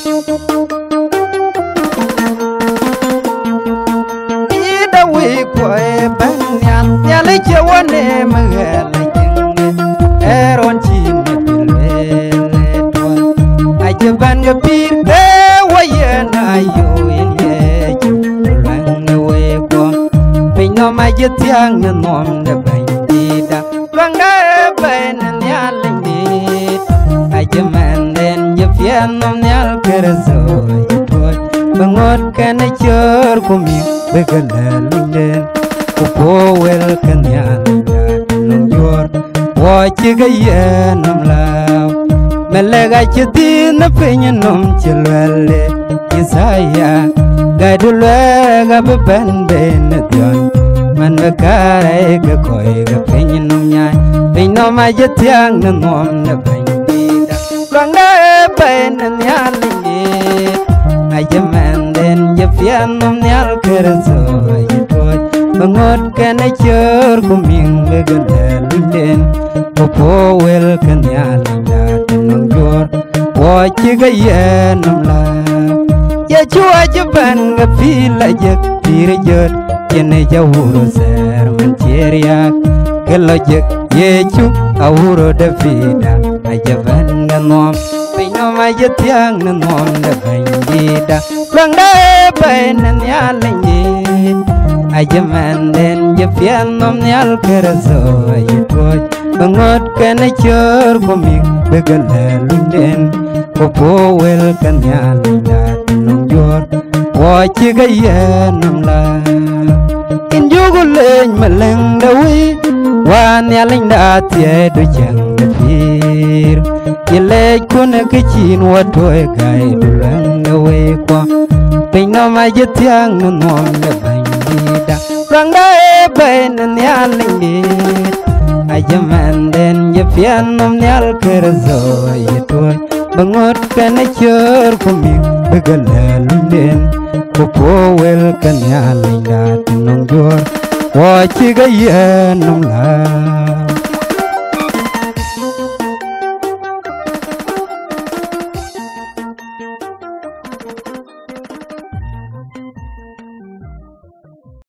ida wi quay ban nhan ya lấy chiều anh em mẹ lấy chừng eron chin le tuan ai chưa ban gặp pin để quay ai yêu yên ye răng quay qua bình nó mai giết thiang nên mòn để bình đi đã răng đã bên nhà linh đi ai chưa mang đến giúp phiền nó nhà kêu rồi thôi bằng ngót cái này chờ của mình bây giờ là linh đến của cô well cái nhà là nông giọt qua chỉ cái gì nông lao mà lại cái chuyện tin nó phải nhận nông chỉ lệ Isaiah gai du le ga ben ben tion man ba kai ga koi ga pen nom nhai pen no ma je tiang na nom na ben di da lang da ben nya linh di ai je man den je fian nom nyal ker so ai toi bangot ka na chur ku ming be ga linh den po wel kan ya linh da nong jor wa chi ga ye nom la ya chua jaban ga pila jak tire jot yene jawuro ser man cheriak kelo jak ye chu awuro da fida ajaban ga nom pino ma jetiang na nom da bandida lang da ben ya lengi ajaman den je pian nom nyal keraso ayitoy bangot kana chor komik begala lunden popo wel kan ya linda wa chi ga ye nam la in jugu leñ ma leng da wi wa nya leng da tie do chang da pir ye le kun ke chin wa toy gai du leng da we kwa pin no ma je tiang no nom da ban di da rang da e ben nya leng di a je man den je pian nom nyal ker zo ye toy bangot kana chur ko mi begala lunden popo wel kan ya linda nong jor wa chi ga ye nong la